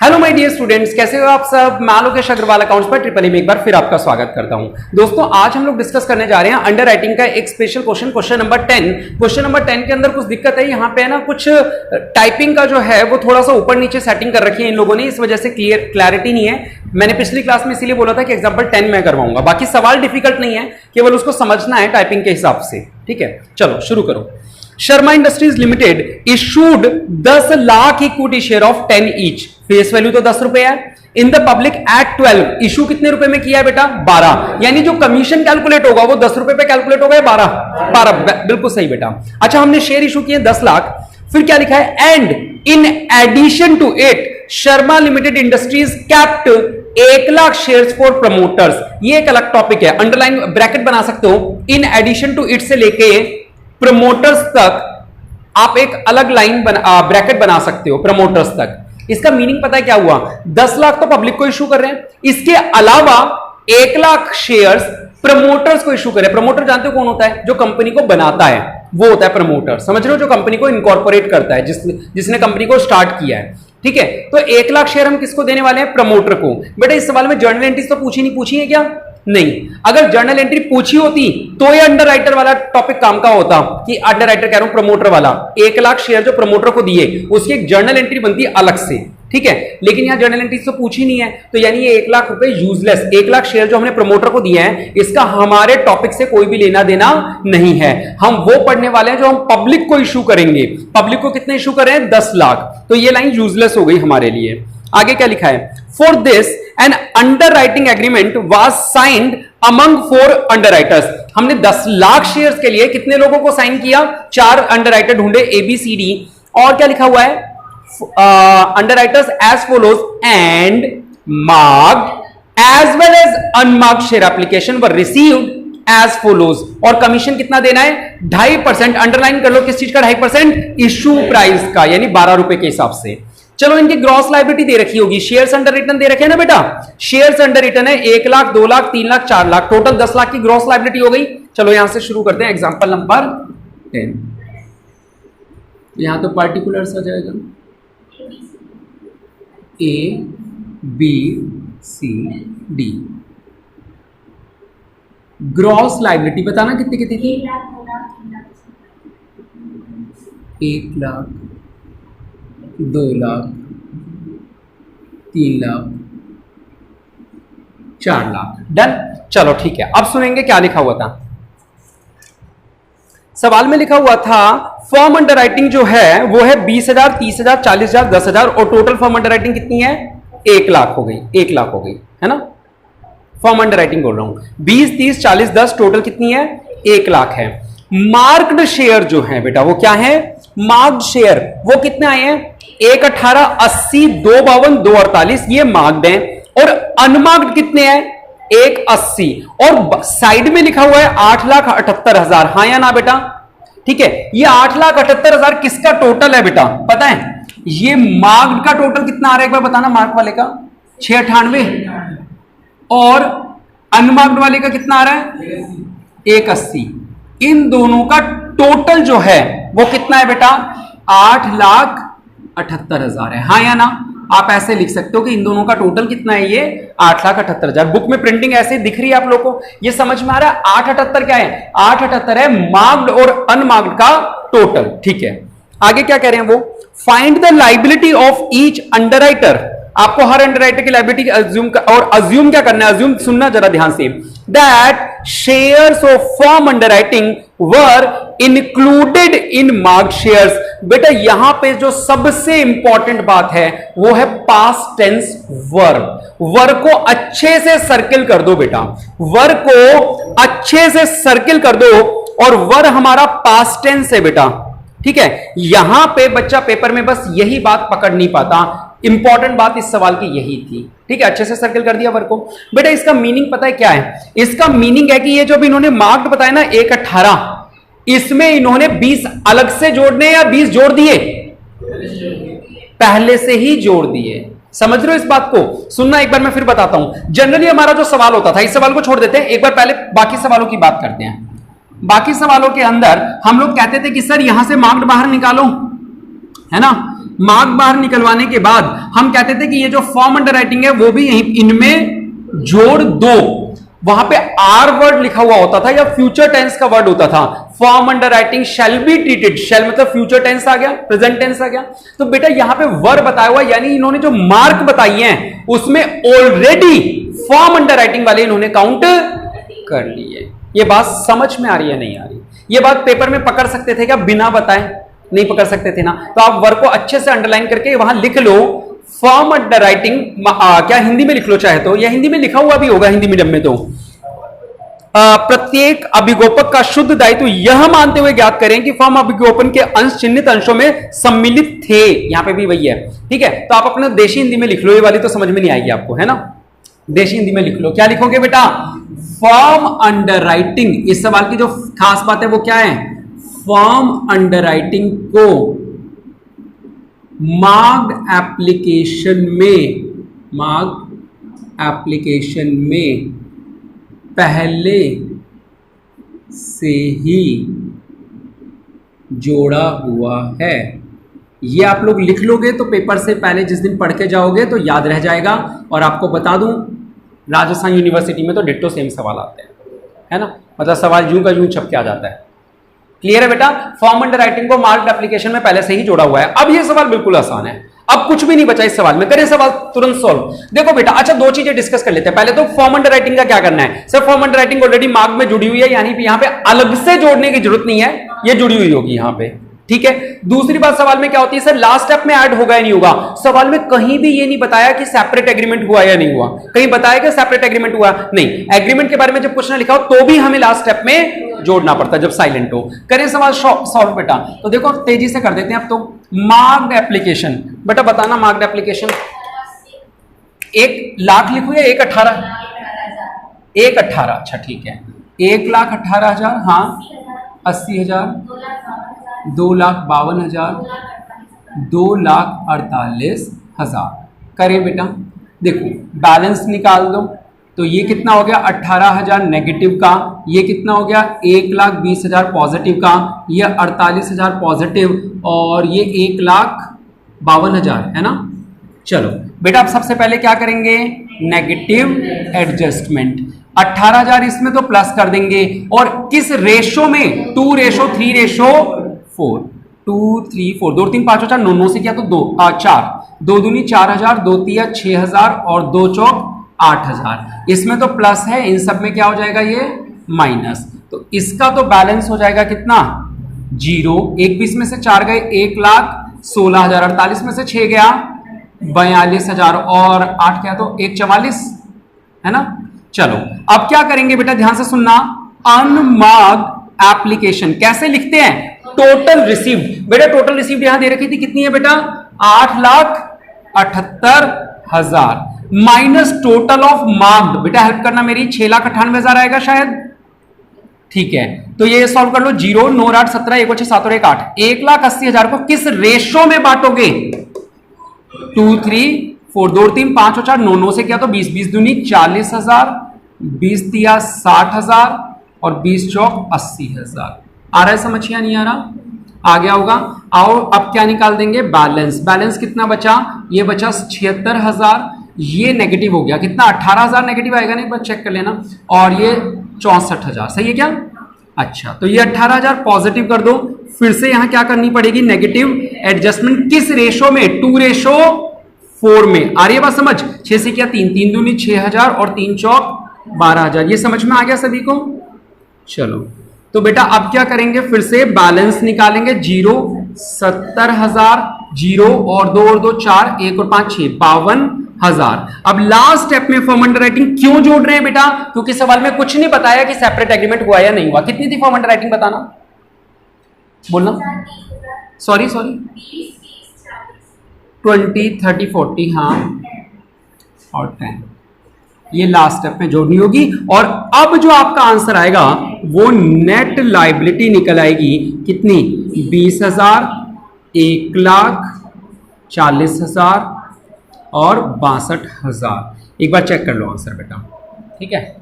Hello my dear students, कैसे हो आप सब। मैं लोकेश अग्रवाल अकाउंट्स पर ट्रिपल में एक बार फिर आपका स्वागत करता हूं। दोस्तों, आज हम लोग डिस्कस करने जा रहे हैं अंडर राइटिंग का एक special question number 10। Question number 10 के अंदर कुछ दिक्कत है, यहाँ पे है ना कुछ टाइपिंग का जो है वो थोड़ा सा ऊपर नीचे सेटिंग कर रखी है इन लोगों ने, इस वजह से क्लैरिटी नहीं है। मैंने पिछली क्लास में इसीलिए बोला था कि एग्जाम्पल 10 में करवाऊंगा। बाकी सवाल डिफिकल्ट नहीं है, केवल उसको समझना है टाइपिंग के हिसाब से। ठीक है, चलो शुरू करो। Sharma industries limited issued 10 lakh equity share of 10 each. Face value तो 10 रुपए है। In the public at 12 issue कितने रुपए में किया है बेटा? 12। यानी जो कमीशन कैलकुलेट होगा वो 10 रुपए पे कैलकुलेट होगा या 12? बिल्कुल सही बेटा। अच्छा, हमने शेयर इशू किए 10 लाख। फिर क्या लिखा है? And in addition to it Sharma limited industries kept 1 lakh shares for promoters. ये एक अलग टॉपिक है, अंडरलाइन ब्रैकेट बना सकते हो। इन एडिशन टू इट से लेके प्रमोटर्स तक आप एक अलग लाइन ब्रैकेट बना सकते हो, प्रमोटर्स तक। इसका मीनिंग पता है क्या हुआ? 10 लाख तो पब्लिक को इशू कर रहे हैं, इसके अलावा 1 लाख शेयर्स प्रमोटर्स को इशू कर रहे हैं। प्रमोटर जानते हो कौन होता है? जो कंपनी को बनाता है वो होता है प्रमोटर। समझ रहे हो? जो कंपनी को इनकॉर्पोरेट करता है, जिसने कंपनी को स्टार्ट किया है। ठीक है, तो 1 लाख शेयर हम किसको देने वाले हैं? प्रमोटर को। बेटा इस सवाल में जर्नल एंट्रीज तो पूछी है क्या? नहीं। अगर जर्नल एंट्री पूछी होती तो ये अंडर राइटर वाला टॉपिक काम का होता कि अंडर राइटर कह रहा हूं प्रमोटर वाला, 1 लाख शेयर जो प्रमोटर को दिए उसकी एक जर्नल एंट्री बनती है अलग से। ठीक है, लेकिन यहां जर्नल एंट्रीज तो पूछी नहीं है, तो यानी ये 1 लाख रुपए यूजलेस। 1 लाख शेयर जो हमने प्रमोटर को दिए हैं इसका हमारे टॉपिक से कोई भी लेना देना नहीं है। हम वो पढ़ने वाले हैं जो हम पब्लिक को इशू करेंगे। पब्लिक को कितने इशू कर रहे हैं? 10 लाख। तो ये लाइन यूजलेस हो गई हमारे लिए। आगे क्या लिखा है? For this an underwriting agreement was signed among 4 underwriters. हमने 10 लाख शेयर्स के लिए कितने लोगों को साइन किया? 4 अंडर राइटर ढूंढे, ABCD। और क्या लिखा हुआ है? Underwriters as follows and marked as well as unmarked share application were received as follows. और कमीशन कितना देना है? 2.5%। अंडरलाइन कर लो किस चीज का 2.5%? इशू प्राइस का, यानी 12 रुपए के हिसाब से। चलो, इनकी ग्रॉस लायबिलिटी दे रखी होगी, शेयर्स अंडर रिटर्न दे रखे हैं ना बेटा। शेयर्स अंडर रिटर्न है 1 लाख, 2 लाख, 3 लाख, 4 लाख, टोटल 10 लाख की ग्रॉस लायबिलिटी हो गई। चलो यहां से शुरू करते हैं एग्जांपल नंबर 10। यहां तो पार्टिकुलर्स आ जाएगा ABCD। ग्रॉस लायबिलिटी बताना कितनी कितनी थी? 1 लाख, 2 लाख, 3 लाख, 4 लाख। डन। चलो ठीक है, अब सुनेंगे क्या लिखा हुआ था। सवाल में लिखा हुआ था फर्म अंडर राइटिंग जो है वो है 20,000, 30,000, 40,000, 10,000 और टोटल फर्म अंडर राइटिंग कितनी है? 1 लाख हो गई। 1 लाख हो गई है ना, फर्म अंडर राइटिंग बोल रहा हूं। 20, 30, 40, 10 टोटल कितनी है? 1 लाख है। मार्क्ड शेयर जो है बेटा वो क्या है? मार्क्ड शेयर वो कितने आए हैं? 1, 18, 80, 2, 52, 2, 48 ये मार्क्ड हैं। और अनमार्क्ड कितने हैं? 1, 80। और साइड में लिखा हुआ है 8,78,000। हाँ या ना बेटा? ठीक है, ये 8,78,000 किसका टोटल है बेटा? पता है? ये मार्क्ड का टोटल कितना आ रहा है एक बार बताना। मार्क वाले का 698 और अनमार्क्ड वाले का कितना आ रहा है? 180। इन दोनों का टोटल जो है वो कितना है बेटा? 8,78,000 है। हाँ या ना? आप ऐसे लिख सकते हो कि इन दोनों का टोटल कितना है? ये 8,78,000। बुक में प्रिंटिंग ऐसे दिख रही है आप लोगों को, ये समझ में आ रहा है? 8,78 क्या है? 8,78 है मार्क्ड और अनमार्क्ड का टोटल। ठीक है, आगे क्या कह रहे हैं वो? Find the liability of each under writer. आपको हर अंडर राइटर की लायबिलिटी अज्यूम और अज्यूम क्या करना है? अज्यूम सुनना जरा ध्यान से। That shares of firm under writing were included in marked shares. बेटा यहां पे जो सबसे इंपॉर्टेंट बात है वो है पास्ट टेंस वर्ब। वर्ब को अच्छे से सर्किल कर दो बेटा, वर्ब को अच्छे से सर्किल कर दो। और वर्ब हमारा पास्ट टेंस है बेटा। ठीक है, यहां पे बच्चा पेपर में बस यही बात पकड़ नहीं पाता। इंपॉर्टेंट बात इस सवाल की यही थी। ठीक है, अच्छे से सर्कल कर दिया वर्ब को। बेटा इसका मीनिंग पता है क्या है? इसका मीनिंग है कि ये जो भी इन्होंने मार्क्ड बताया ना 1, 18, इसमें इन्होंने 20 अलग से जोड़ने या 20 जोड़ दिए? पहले से ही जोड़ दिए। समझ रहे हो इस बात को? सुनना एक बार मैं फिर बताता हूं। जनरली हमारा जो सवाल होता था, इस सवाल को छोड़ देते हैं, एक बार पहले बाकी सवालों की बात करते हैं। बाकी सवालों के अंदर हम लोग कहते थे कि सर यहां से मार्क्ड बाहर निकालो, है ना, मार्क बाहर निकलवाने के बाद हम कहते थे कि ये जो फॉर्म अंडर राइटिंग है वो भी यहीं इनमें जोड़ दो। वहां पे आर वर्ड लिखा हुआ होता था या फ्यूचर टेंस का वर्ड होता था। Form underwriting shall be treated, shall मतलब फ्यूचर टेंस आ गया, प्रेजेंट टेंस आ गया। तो बेटा यहां पे वर्ड बताया हुआ, यानी इन्होंने जो मार्क बताई हैं उसमें ऑलरेडी फॉर्म अंडर राइटिंग वाले इन्होंने काउंट कर लिए। ये बात समझ में आ रही है नहीं आ रही? ये बात पेपर में पकड़ सकते थे क्या बिना बताए? नहीं पकड़ सकते थे ना। तो आप वर्ड को अच्छे से अंडरलाइन करके वहां लिख लो फॉर्म अंडर राइटिंग, क्या हिंदी में लिख लो चाहे तो, या हिंदी में लिखा हुआ भी होगा हिंदी मीडियम में। तो प्रत्येक अभिगोपक का शुद्ध दायित्व यह मानते हुए ज्ञात करें कि फॉर्म अभिगोपन के अंश चिन्हित अंशों में सम्मिलित थे। यहां पे भी वही है, ठीक है। तो आप अपने देशी हिंदी में लिख लो, ये वाली तो समझ में नहीं आएगी आपको, है ना। देशी हिंदी में लिख लो। क्या लिखोगे बेटा? Form under writing. इस सवाल की जो खास बात है वो क्या है? फॉर्म अंडर राइटिंग को मार्क्ड एप्लीकेशन में पहले से ही जोड़ा हुआ है। ये आप लोग लिख लोगे तो पेपर से पहले जिस दिन पढ़ के जाओगे तो याद रह जाएगा। और आपको बता दूं, राजस्थान यूनिवर्सिटी में तो डिट्टो सेम सवाल आते हैं, है ना। मतलब सवाल यूं का यूं छप के आ जाता है। क्लियर है बेटा? फॉर्म अंडर राइटिंग को मार्क्ड एप्लीकेशन में पहले से ही जोड़ा हुआ है। अब ये सवाल बिल्कुल आसान है, अब कुछ भी नहीं बचा इस सवाल में। करें सवाल तुरंत सॉल्व। देखो बेटा, अच्छा दो चीजें डिस्कस कर लेते हैं। पहले तो फॉर्म अंडर राइटिंग का क्या करना है। Sir form under writing already mark में जुड़ी हुई है, यानी कि यहां पे अलग से जोड़ने की जरूरत नहीं है, ये जुड़ी हुई होगी यहां पे, ठीक है। दूसरी बात सवाल में क्या होती है, सर लास्ट स्टेप में ऐड होगा या नहीं होगा। सवाल में कहीं भी ये नहीं बताया कि सेपरेट एग्रीमेंट हुआ या नहीं हुआ। कहीं बताया कि सेपरेट एग्रीमेंट हुआ? नहीं। एग्रीमेंट के बारे में जब क्वेश्चन लिखा हो तो भी हमें लास्ट स्टेप में जोड़ना पड़ता है जब साइलेंट हो। करें सवाल सॉल्व बेटा। तो देखो तेजी से कर देते हैं अब तो। मार्क्ड एप्लीकेशन, बेटा बताना मार्क्ड एप्लीकेशन 1 लाख लिखूं या 1,18,000? 1,18,000, अच्छा ठीक है। 1,18,000, हाँ 80,000, 2,52,000, 2,48,000। करें बेटा। देखो बैलेंस निकाल दो तो ये कितना हो गया 18,000 नेगेटिव का, ये कितना हो गया 1,20,000 पॉजिटिव का, ये 48,000 पॉजिटिव और ये 1,52,000 है ना। चलो बेटा अब सबसे पहले क्या करेंगे, नेगेटिव एडजस्टमेंट। 18,000 इसमें तो प्लस कर देंगे और किस रेशो में, 2:3:4, 2 3 4 2 3 5 4 9 से किया तो 2 4, 2 दूनी 4,000, 2 तिया 6,000 और 2 चौक 8,000। इसमें तो प्लस है, इन सब में क्या हो जाएगा ये माइनस। तो इसका तो बैलेंस हो जाएगा कितना 0। 1 20 में से 4 गए 1,16,000, 48 में से 6 गया 42,000 और 8 क्या तो 1,44 है ना। चलो अब क्या करेंगे बेटा, ध्यान से सुनना। अनमार्क्ड एप्लीकेशन कैसे लिखते हैं, टोटल रिसीव्ड। बेटा टोटल रिसीव्ड यहां दे रखी थी कितनी है बेटा 8,78,000 माइनस टोटल ऑफ मार्क्ड। बेटा हेल्प करना मेरी, 6,98,000 आएगा शायद, ठीक है। तो ये सॉल्व कर लो। 0 9 8 17 1 6 7 और 1 8, 1,80,000 को किस रेशो में बांटोगे, 2 3 4 2 3 5 और 4 9 9 से किया तो 20, 20 दूनी 40,000, 20 दिया 60,000 और 20 चौक 80,000। आ रहा है समझ या नहीं आ रहा? आ गया होगा। आओ अब क्या निकाल देंगे, बैलेंस। बैलेंस कितना बचा, ये बचा 76,000, ये नेगेटिव हो गया कितना 18,000 नेगेटिव आएगा ना, एक बार चेक कर लेना। और ये 64,000, सही है क्या? अच्छा तो ये 18,000 पॉजिटिव कर दो। फिर से यहां क्या करनी पड़ेगी, नेगेटिव एडजस्टमेंट। किस रेशो में, 2:4 में। आ रही है बात समझ। 6 से क्या 3, 3 दूनी 6,000 और 3 चौक 12,000। ये समझ में आ गया सभी को? चलो तो बेटा अब क्या करेंगे, फिर से बैलेंस निकालेंगे। 0 70,000, 0 और 2 और 2 4, 1 और 5 6, 52,000। अब लास्ट स्टेप में फॉर्म अंडर राइटिंग क्यों जोड़ रहे हैं बेटा, क्योंकि सवाल में कुछ नहीं बताया कि सेपरेट एग्रीमेंट हुआ या नहीं हुआ। कितनी थी फॉर्म अंडर राइटिंग बताना, बोलना। सॉरी 20 30 40, हाँ और 10। ये लास्ट स्टेप में जोड़नी होगी। और अब जो आपका आंसर आएगा वो नेट लायबिलिटी निकल आएगी कितनी, 20,000, 1,40,000 और 62,000। एक बार चेक कर लो आंसर बेटा, ठीक है।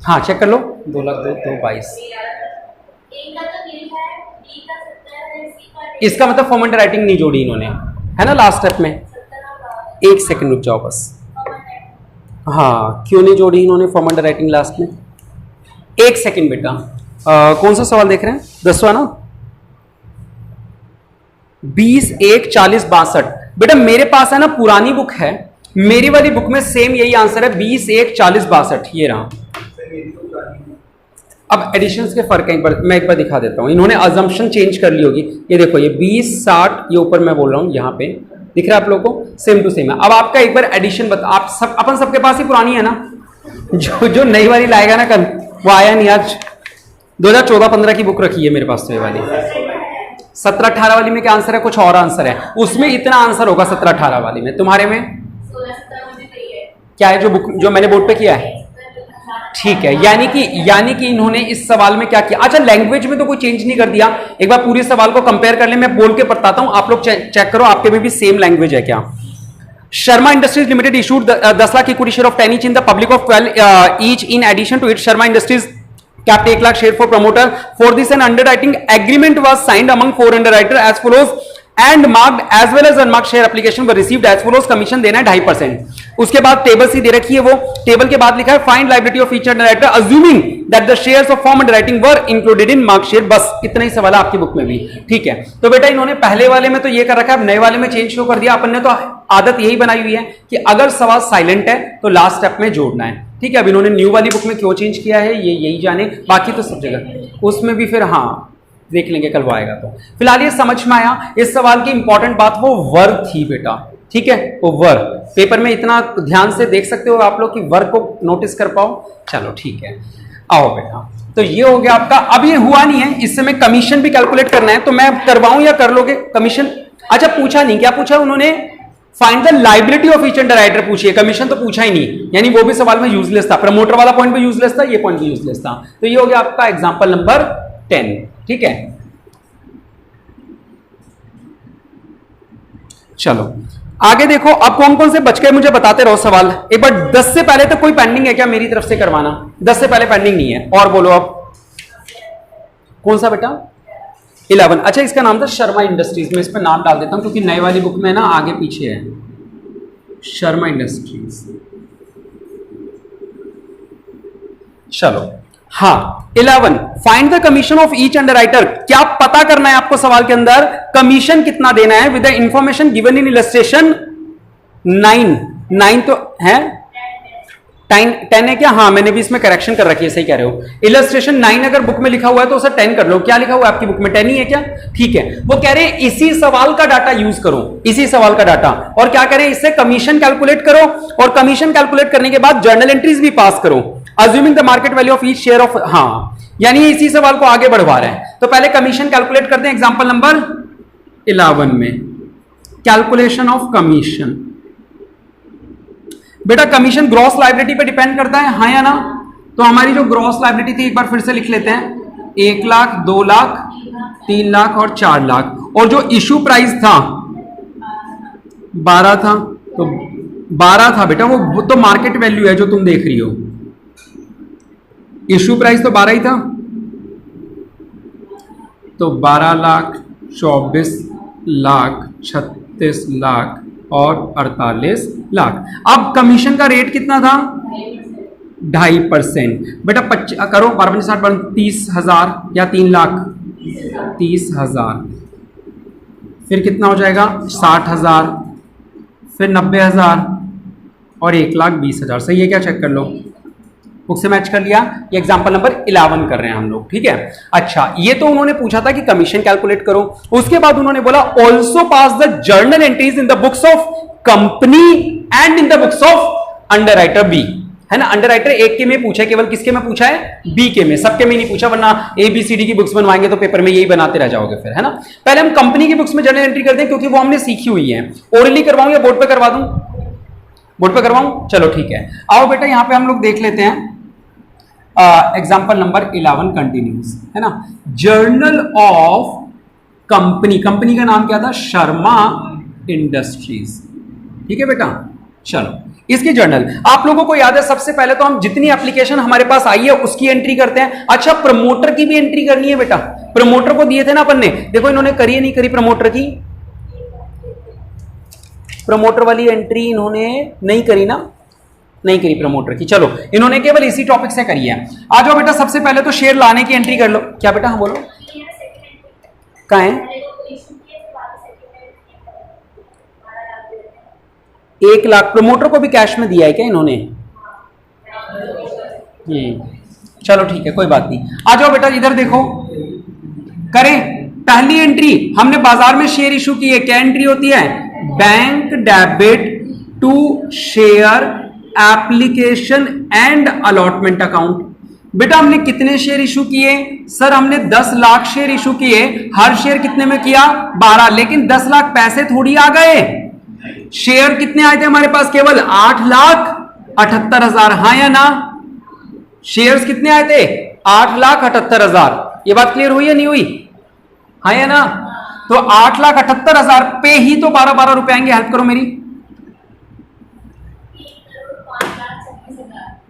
हाँ चेक कर लो, 2,02,22। इसका मतलब फॉर्म अंडर राइटिंग नहीं जोड़ी इन्होंने, है ना लास्ट स्टेप में। एक सेकंड रुक जाओ बस, हाँ क्यों नहीं जोड़ी इन्होंने फॉर्म अंडर राइटिंग लास्ट में। एक सेकंड बेटा, कौन सा सवाल देख रहे हैं, 10वां ना, 20, 1, 40, 62। बेटा मेरे पास है ना पुरानी बुक है, मेरी वाली बुक में सेम यही आंसर है, 20, 1, 40, 62 ये रहा। अब एडिशंस के फर्क है, मैं एक बार दिखा देता हूं, इन्होंने अजम्पशन चेंज कर ली होगी। ये देखो ये 20, 60, ये ऊपर मैं बोल रहा हूं, यहाँ पे दिख रहा है आप लोगों को, सेम टू सेम है। अब आपका एक बार एडिशन बता, आप सब अपन सबके पास ही पुरानी है ना, जो नई वाली लाएगा ना कल वो आया नहीं आज। 2014-15 की बुक रखी है मेरे पास तो ये वाली। 17-18 वाली में क्या आंसर है, कुछ और आंसर है, उसमें इतना आंसर होगा 17-18 वाली में। तुम्हारे में क्या है जो बुक जो मैंने बोर्ड पे किया है, ठीक है। यानी कि इन्होंने इस सवाल में क्या किया, अच्छा लैंग्वेज में तो कोई चेंज नहीं कर दिया। एक बार पूरे सवाल को कंपेयर कर ले, मैं बोल के बताता हूं, आप लोग चेक करो आपके में भी सेम लैंग्वेज है क्या। Sharma Industries Limited issued 10 lakh equity share of 10 each in the public of 12 each. In addition to it, Sharma Industries kept 1 lakh share for promoter. For this, an underwriting agreement was signed among 4 underwriters as follows, and marked as well as unmarked share application were received as follows. Commission देना है 2.5%। उसके बाद table सी दे रखी है, वो table के बाद लिखा है find liability of each underwriter assuming that the shares of form underwriting were included in mark share. बस इतना ही सवाल है आपकी बुक में भी, ठीक है। तो बेटा इन्होंने पहले वाले में तो ये कर रखा है, अब नए वाले में चेंज क्यों कर दिया, अपन ने तो आदत यही बनाई हुई है कि अगर सवाल साइलेंट है तो लास्ट स्टेप में जोड़ना है, ठीक है। अब इन्होंने न्यू वाली बुक में क्यों चेंज किया है ये यही जाने, बाकी तो सब जगह उसमें भी फिर हाँ देख लेंगे कल वो आएगा तो। फिलहाल ये समझ में आया, इस सवाल की इंपॉर्टेंट बात वो वर्ब थी बेटा, ठीक है, वो वर्ब पेपर में इतना ध्यान से देख सकते हो आप लोग कि वर्ब को नोटिस कर पाओ। चलो ठीक है, आओ बेटा, तो ये हो गया आपका। अब ये हुआ नहीं है, इससे मैं कमीशन भी कैलकुलेट करना है, तो मैं करवाऊं या कर लोगे कमीशन। अच्छा पूछा नहीं, क्या पूछा उन्होंने, find the liability of each underwriter पूछिए, कमीशन तो पूछा ही नहीं, यानी वो भी सवाल में यूजलेस था। प्रमोटर वाला पॉइंट भी यूजलेस था, ये पॉइंट भी यूजलेस था। तो ये हो गया आपका एग्जांपल नंबर 10, ठीक है। चलो आगे देखो, अब कौन कौन से बच गए मुझे बताते रहो सवाल। एक बार 10 से पहले तो कोई पेंडिंग है क्या मेरी तरफ से करवाना, 10 से पहले पेंडिंग नहीं है, और बोलो अब कौन सा बेटा, 11। अच्छा इसका नाम था शर्मा इंडस्ट्रीज, मैं इस पर नाम डाल देता हूं क्योंकि नए वाली बुक में ना आगे पीछे है शर्मा इंडस्ट्रीज। चलो हाँ 11, find the commission of each underwriter. क्या पता करना है आपको सवाल के अंदर, कमीशन कितना देना है with the information given in illustration 9 तो है 10 है क्या, हाँ मैंने भी इसमें करेक्शन कर रखी है, सही कह रहे हो। इलस्ट्रेशन 9 अगर बुक में लिखा हुआ है तो उसे 10 कर लो। क्या लिखा हुआ है आपकी बुक में, 10 ही है क्या, ठीक है। वो कह रहे हैं इसी सवाल का डाटा यूज करो, इसी सवाल का डाटा, और क्या करें इससे कमीशन कैलकुलेट करो, और कमीशन कैलकुलेट करने के बाद जर्नल एंट्रीज भी पास करो, assuming the market value of each share of, हाँ यानी इसी सवाल को आगे बढ़वा रहे हैं। तो पहले कमीशन कैलकुलेट करते हैं एग्जांपल नंबर 11 में, कैलकुलेशन ऑफ कमीशन। बेटा कमीशन ग्रॉस लायबिलिटी पे डिपेंड करता है, हाँ या ना। तो हमारी जो ग्रॉस लायबिलिटी थी एक बार फिर से लिख लेते हैं, 1 लाख, 2 लाख, 3 लाख और 4 लाख, और जो इशू प्राइस था 12 था, तो 12 था बेटा, वो तो मार्केट वैल्यू है जो तुम देख रही हो, इशू प्राइस तो 12 ही था, तो 12 लाख, 24 लाख, 36 लाख और 48 लाख। अब कमीशन का रेट कितना था, 2.5%। बेटा करो 12×5 30,000 या 3 लाख 30,000, फिर कितना हो जाएगा 60,000, फिर 90,000 और 1,20,000। सही है क्या, चेक कर लो, बुक से मैच कर लिया। ये एग्जांपल नंबर 11 कर रहे हैं हम लोग, ठीक है। अच्छा ये तो उन्होंने पूछा था कि कमीशन कैलकुलेट करो, उसके बाद उन्होंने बोला also pass the journal entries in the books of company and in the books of underwriter B, है ना। अंडरराइटर एक के में पूछा है, केवल किसके में पूछा है, बी के में, सबके में नहीं पूछा, वरना ABCD की बुक्स बनवाएंगे तो पेपर में यही बनाते रह जाओगे फिर, है ना। पहले हम कंपनी की बुक्स में जर्नल एंट्री करते हैं क्योंकि वो हमने सीखी हुई है। ओरली करवाऊं या बोर्ड पे करवा दूं, बोर्ड पे करवाऊं, चलो ठीक है। आओ बेटा यहां पे हम लोग देख लेते हैं एग्जाम्पल नंबर 11 कंटिन्यूज, है ना। जर्नल ऑफ कंपनी, कंपनी का नाम क्या था, शर्मा इंडस्ट्रीज, ठीक है बेटा। चलो इसकी जर्नल आप लोगों को याद है, सबसे पहले तो हम जितनी एप्लीकेशन हमारे पास आई है उसकी एंट्री करते हैं। अच्छा प्रमोटर की भी एंट्री करनी है बेटा, प्रमोटर को दिए थे ना अपन ने, देखो इन्होंने करी है नहीं करी प्रमोटर की, प्रमोटर वाली एंट्री इन्होंने नहीं करी ना, नहीं करी प्रमोटर की। चलो इन्होंने केवल इसी टॉपिक से करी है। आ जाओ बेटा, सबसे पहले तो शेयर लाने की एंट्री कर लो। क्या बेटा? हाँ बोलो, कहाँ है? 1,00,000 प्रमोटर को भी कैश में दिया है क्या इन्होंने? चलो ठीक है, कोई बात नहीं। आ जाओ बेटा इधर देखो, करें पहली एंट्री हमने बाजार में शेयर इशू की है। क्या एंट्री होती है? Bank debit to share application and allotment account. बेटा हमने कितने शेयर इशू किए? सर हमने 10 लाख शेयर इशू किए। हर शेयर कितने में किया? 12। लेकिन 10 लाख पैसे थोड़ी आ गए, शेयर कितने आए थे हमारे पास? केवल 8,78,000। हाँ या ना? शेयर्स कितने आए थे? 8,78,000। ये बात क्लियर हुई या नहीं हुई? हाँ या ना? तो 8,78,000 पे ही तो 12-12 रुपए आएंगे। हेल्प करो मेरी।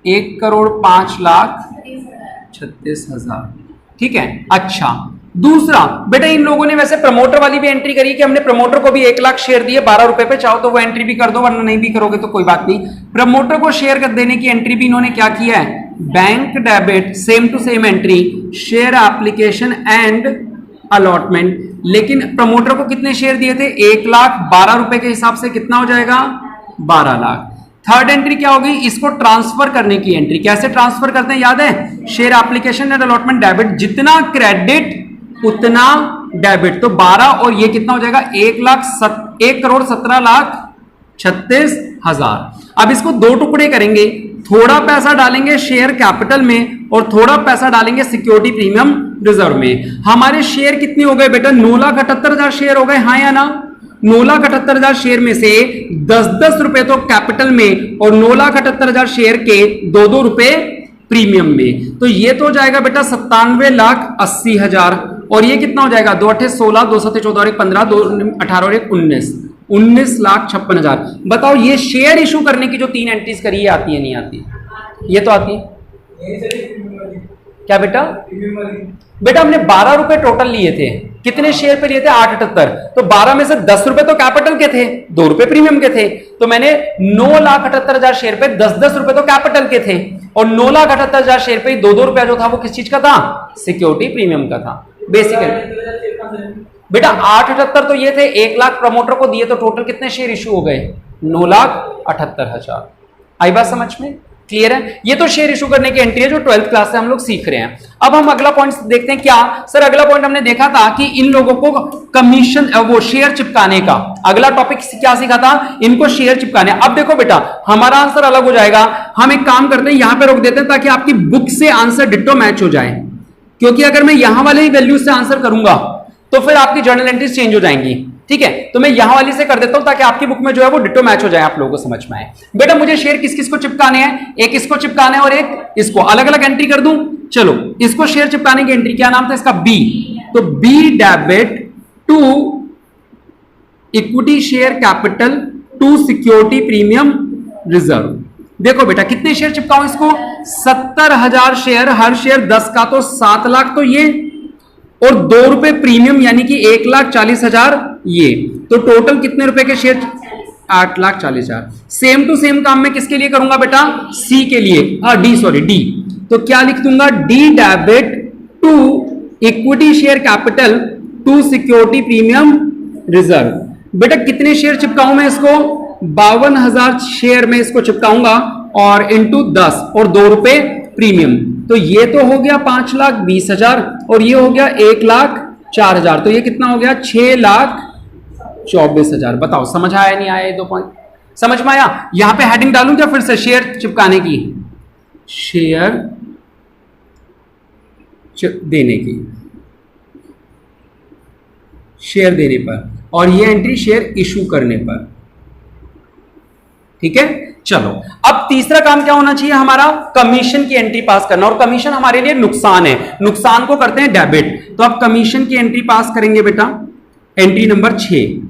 1,05,36,000। ठीक है, अच्छा दूसरा बेटा इन लोगों ने वैसे प्रमोटर वाली भी एंट्री करी कि हमने प्रमोटर को भी 1,00,000 शेयर दिए 12 रुपए पे। चाहो तो वो एंट्री भी कर दो, वरना नहीं भी करोगे तो कोई बात नहीं। प्रमोटर को शेयर कर देने की एंट्री भी इन्होंने क्या किया है? Bank debit, same to same entry, share application and allotment. लेकिन प्रमोटर को कितने शेयर दिए थे? 1,00,000। 12 रुपए के हिसाब से कितना हो जाएगा? 12 लाख। थर्ड एंट्री क्या होगी? इसको ट्रांसफर करने की एंट्री। कैसे ट्रांसफर करते हैं याद है? Share application and allotment debit, जितना क्रेडिट उतना डेबिट। तो 12 और ये कितना हो जाएगा? 1,17,36,000। अब इसको दो टुकड़े करेंगे, थोड़ा पैसा डालेंगे शेयर कैपिटल में और थोड़ा पैसा डालेंगे सिक्योरिटी प्रीमियम रिजर्व में। हमारे शेयर कितने हो गए बेटा? 9,78,000 शेयर हो गए। हाँ या ना? 9,78,000 शेयर में से 10-10 रुपए तो कैपिटल में और 9,78,000 शेयर के 2-2 रुपए प्रीमियम में। तो ये तो हो जाएगा बेटा 97,80,000। और ये कितना हो जाएगा? 2 8 16, 2 7 14 और 1 15, 2 18 और 1 19, 19,56,000। बताओ ये शेयर इशू करने की जो 3 एंट्रीज करी है आती है नहीं आती? ये तो आती है। क्या बेटा? बेटा हमने 12 रुपए टोटल लिए थे। कितने शेयर पे लिए थे? 8,78। तो 12 में से 10 रुपए तो कैपिटल के थे, 2 रुपए प्रीमियम के थे। तो मैंने 9,78,000 शेयर पे 10-10 रुपए तो कैपिटल के थे और 9,78,000 शेयर पे 2-2 रुपया जो था वो किस चीज का था? सिक्योरिटी प्रीमियम का था बेसिकली। बेटा 8,78 तो ये थे, 1,00,000 प्रमोटर को दिए, तो टोटल कितने शेयर इशू हो गए? 9,78,000। आई बात समझ में? क्लियर है? ये तो शेयर इशू करने की एंट्री है जो 12th क्लास से हम लोग सीख रहे हैं। अब हम अगला पॉइंट देखते हैं। क्या सर? अगला पॉइंट हमने देखा था कि इन लोगों को कमीशन, वो शेयर चिपकाने का। अगला टॉपिक क्या सीखा था? इनको शेयर चिपकाने। अब देखो बेटा हमारा आंसर अलग हो जाएगा। हम एक काम करते हैं, यहां पे रोक देते हैं ताकि आपकी बुक से आंसर डिट्टो मैच हो जाए। क्योंकि अगर मैं यहां वाले ही वैल्यू से आंसर करूंगा तो फिर आपकी जर्नल एंट्रीज चेंज हो जाएंगी। ठीक है, तो मैं यहां वाली से कर देता हूं ताकि आपकी बुक में जो है वो डिट्टो मैच हो जाए, आप लोगों को समझ में आए। बेटा मुझे शेयर किस किस को चिपकाने हैं? एक इसको चिपकाने और एक इसको। अलग अलग एंट्री कर दूं? चलो इसको शेयर चिपकाने की एंट्री, क्या नाम था इसका? बी। तो B debit to equity share capital to security premium reserve. देखो बेटा कितने शेयर चिपकाऊं इसको? 70,000 शेयर, हर शेयर 10 का तो 7 लाख तो ये, और 2 रुपए प्रीमियम यानी कि 1,40,000 ये। तो टोटल कितने रुपए के शेयर? 8,40,000। सेम टू सेम काम मैं किसके लिए करूंगा बेटा? सी के लिए, डी सॉरी डी। तो क्या लिख दूंगा? D debit to equity share capital to security premium reserve. बेटा कितने शेयर चिपकाऊं मैं इसको? 52,000 शेयर में इसको चिपकाऊंगा और इंटू 10 और 2 रुपए प्रीमियम। तो ये तो हो गया 5,20,000 और ये हो गया 1,04,000। तो ये कितना हो गया? 6,24,000। बताओ समझ आया नहीं आया? ये 2 पॉइंट समझ में आया? यहां पे हेडिंग डालूं क्या फिर से शेयर चिपकाने की? शेयर देने की, शेयर देने पर, और ये एंट्री शेयर इशू करने पर। ठीक है, चलो अब तीसरा काम क्या होना चाहिए हमारा? कमीशन की एंट्री पास करना। और कमीशन हमारे लिए नुकसान है, नुकसान को करते हैं डेबिट। तो अब कमीशन की एंट्री पास करेंगे बेटा। Entry number 6,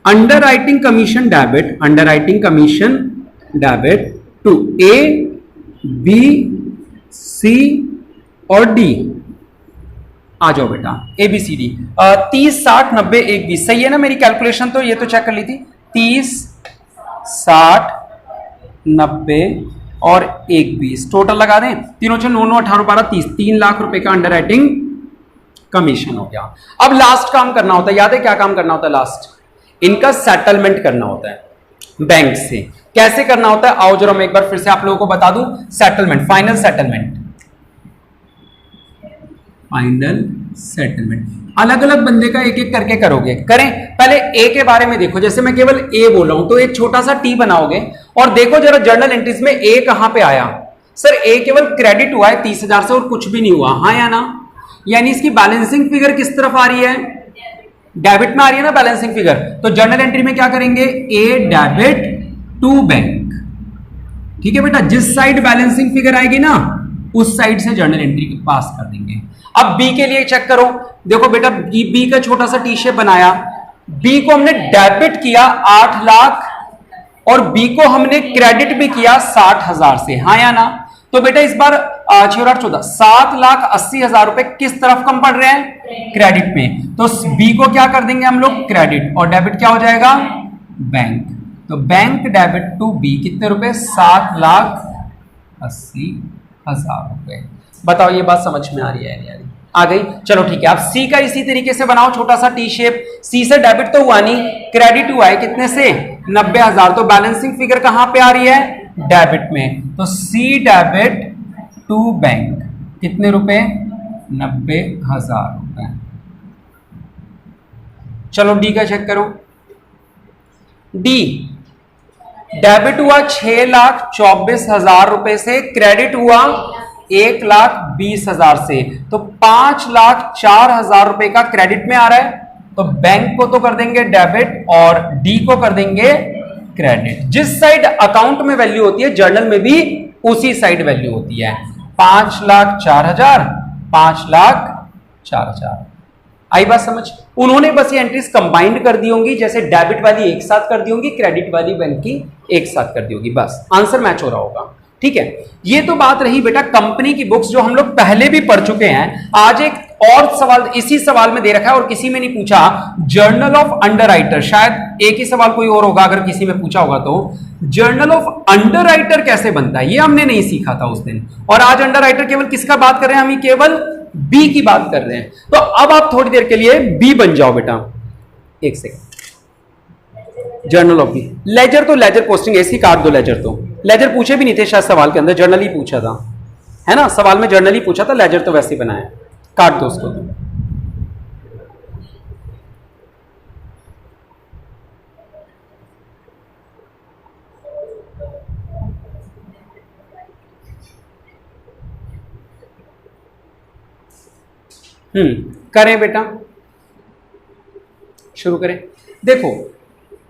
underwriting commission debit, underwriting commission debit to A, B, C और डी। आ जाओ बेटा ABCD 30 60 90 1 20 सही है ना मेरी कैलकुलेशन? तो ये तो चेक कर ली थी 30 60 90 और 1 20 टोटल लगा दें तीनों 9 9 18 12 30 3 लाख रुपए का अंडर राइटिंग कमीशन हो गया। अब लास्ट काम करना होता है, याद है क्या काम करना होता है? लास्ट इनका सेटलमेंट करना होता है बैंक से। कैसे करना होता है आओ जरा मैं एक बार फिर से आप लोगों को बता दूं। Settlement, final settlement, final settlement अलग अलग बंदे का एक एक करके करोगे। करें पहले ए के बारे में देखो, जैसे मैं केवल ए बोल रहा हूं तो एक छोटा सा टी बनाओगे और देखो जरा जर्नल एंट्रीज में ए कहां पे आया। सर ए केवल क्रेडिट हुआ है 30,000 से और कुछ भी नहीं हुआ, हाँ या ना? यानी इसकी बैलेंसिंग फिगर किस तरफ आ रही है? डेबिट में आ रही है ना बैलेंसिंग फिगर। तो जर्नल एंट्री में क्या करेंगे? ए डेबिट टू बैंक। ठीक है बेटा, जिस साइड बैलेंसिंग फिगर आएगी ना उस साइड से जर्नल एंट्री पास कर देंगे। अब बी के लिए चेक करो, देखो बेटा बी का छोटा सा टी शेप बनाया, बी को हमने डेबिट किया 8 लाख और बी को हमने क्रेडिट भी किया 60,000 से, हाँ या ना? तो बेटा इस बार 6 और 8 14 7,80,000 रुपए किस तरफ कम पड़ रहे हैं? क्रेडिट में। तो बी को क्या कर देंगे हम लोग? क्रेडिट, और डेबिट क्या हो जाएगा? बैंक। तो बैंक डेबिट टू बी कितने रुपए? 7,80,000 रुपए। बताओ ये बात समझ में आ रही है? नहीं आ रही? आ गई। चलो ठीक है, आप सी का इसी तरीके से बनाओ, छोटा सा टी शेप। सी से डेबिट तो हुआ नहीं, क्रेडिट हुआ है कितने से? 90,000। तो बैलेंसिंग फिगर कहां पे आ रही है? डेबिट में। तो सी डेबिट टू बैंक कितने रुपए? 90,000 रुपए। चलो डी का चेक करो। डी डेबिट हुआ 6,24,000 रुपए से, क्रेडिट हुआ 1,20,000 से। तो 5,04,000 रुपए का क्रेडिट में आ रहा है। तो बैंक को तो कर देंगे डेबिट और डी को कर देंगे क्रेडिट। जिस साइड अकाउंट में वैल्यू होती है जर्नल में भी उसी साइड वैल्यू होती है। 5,04,000 5,04,000। आई बात समझ? उन्होंने बस ये एंट्रीज कंबाइंड कर दी होंगी, जैसे डेबिट वाली एक साथ कर दी होंगी, क्रेडिट वाली बैंक की एक साथ कर दी होगी, बस आंसर मैच हो रहा होगा। ठीक है, ये तो बात रही बेटा कंपनी की बुक्स जो हम लोग पहले भी पढ़ चुके हैं। आज एक और सवाल इसी सवाल में दे रखा है और किसी में नहीं पूछा, जर्नल ऑफ अंडरराइटर। शायद एक ही सवाल कोई और होगा अगर किसी में पूछा होगा तो। जर्नल ऑफ अंडरराइटर कैसे बनता है ये हमने नहीं सीखा था उस दिन। और आज अंडरराइटर केवल किसका बात कर रहे हैं? हम केवल बी की बात कर रहे हैं। तो अब आप थोड़ी देर के लिए बी बन जाओ बेटा। एक second, journal of B. Ledger तो लेजर पोस्टिंग ऐसी काट दो। लेजर तो लेजर पूछे भी नहीं थे शायद सवाल के अंदर, जर्नल ही पूछा था, है ना? सवाल में जर्नल ही पूछा था, लेजर तो वैसे ही बनाया। काट दो उसको तो। करें बेटा, शुरू करें। देखो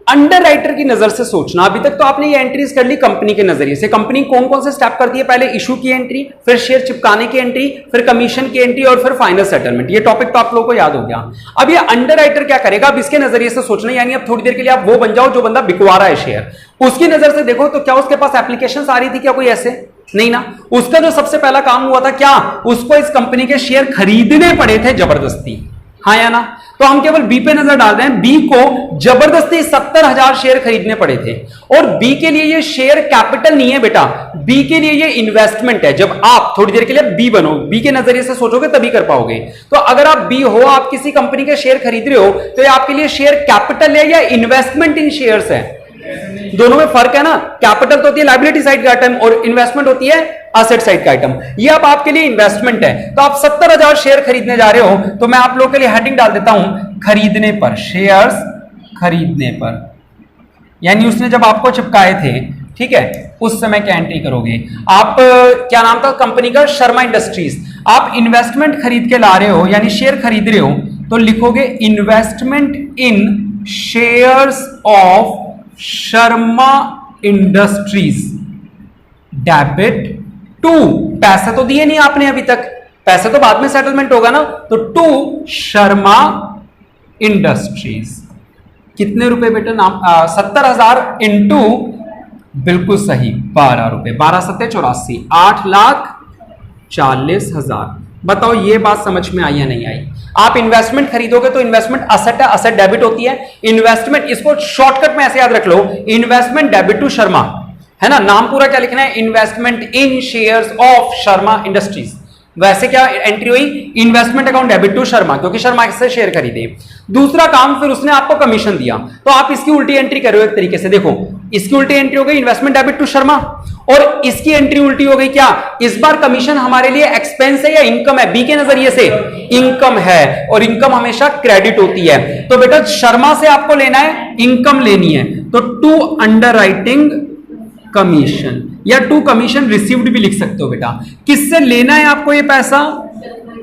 अंडरराइटर की नजर से सोचना। अभी तक तो आपने ये एंट्रीज कर ली कंपनी के नजरिए से। कंपनी कौन कौन से स्टेप करती है? पहले इशू की एंट्री, फिर शेयर चिपकाने की एंट्री, फिर कमीशन की एंट्री और फिर फाइनल सेटलमेंट। ये टॉपिक तो आप लोगों को याद हो गया। अब ये अंडरराइटर क्या करेगा? अब इसके नजरिए से सोचना, यानी अब थोड़ी देर के लिए आप वो बन जाओ जो बंदा बिकवा रहा है शेयर। उसकी नजर से देखो तो क्या उसके पास एप्लीकेशन आ रही थी क्या कोई? ऐसे नहीं ना। उसका जो सबसे पहला काम हुआ था क्या? उसको इस कंपनी के शेयर खरीदने पड़े थे जबरदस्ती, हाँ या ना? तो हम केवल बी पे नजर डाल रहे हैं। बी को जबरदस्ती 70,000 शेयर खरीदने पड़े थे। और बी के लिए ये शेयर कैपिटल नहीं है बेटा, बी के लिए ये इन्वेस्टमेंट है। जब आप थोड़ी देर के लिए बी बनो, बी के नजरिए से सोचोगे तभी कर पाओगे। तो अगर आप बी हो, आप किसी कंपनी के शेयर खरीद रहे हो, तो ये आपके लिए शेयर कैपिटल है या इन्वेस्टमेंट इन शेयर्स है? दोनों में फर्क है ना। कैपिटल तो होती है लायबिलिटी साइड का आइटम और इन्वेस्टमेंट होती है एसेट साइड का आइटम। ये अब आपके लिए इन्वेस्टमेंट है। तो आप 70,000 शेयर खरीदने जा रहे हो, तो मैं आप लोगों के लिए हेडिंग डाल देता हूं खरीदने पर, शेयर्स खरीदने पर। यानी उसने जब आपको चिपकाए थे, ठीक है, उस समय क्या एंट्री करोगे आप? क्या नाम था कंपनी का? शर्मा इंडस्ट्रीज। आप इन्वेस्टमेंट खरीद के ला रहे हो यानी शेयर खरीद रहे हो, तो लिखोगे investment in shares of Sharma industries debit to. पैसे तो दिए नहीं आपने अभी तक, पैसे तो बाद में सेटलमेंट होगा ना। तो टू शर्मा इंडस्ट्रीज। कितने रुपए बेटा? नाम 70,000 इंटू, बिल्कुल सही, 12 रुपए। 12 सत्ते 84, 8,40,000 बताओ ये बात समझ में आई या नहीं आई? आप इन्वेस्टमेंट खरीदोगे तो इन्वेस्टमेंट असेट है, असेट डेबिट होती है। इन्वेस्टमेंट, इसको शॉर्टकट में ऐसे याद रख लो, इन्वेस्टमेंट डेबिट टू शर्मा, है ना। नाम पूरा क्या लिखना है? Investment in shares of Sharma industries. वैसे क्या एंट्री हुई? Investment account debit to Sharma, क्योंकि शर्मा से शेयर खरीदे। दूसरा काम, फिर उसने आपको कमीशन दिया, तो आप इसकी उल्टी एंट्री करो एक तरीके से। देखो इसकी उल्टी एंट्री हो गई इन्वेस्टमेंट डेबिट टू शर्मा, और इसकी एंट्री उल्टी हो गई क्या? इस बार कमीशन हमारे लिए एक्सपेंस है या इनकम है? बी के नजरिए से इनकम है, और इनकम हमेशा क्रेडिट होती है। तो बेटा शर्मा से आपको लेना है, इनकम लेनी है, तो टू अंडरराइटिंग कमीशन या टू कमीशन रिसीव्ड भी लिख सकते हो बेटा। किससे लेना है आपको ये पैसा?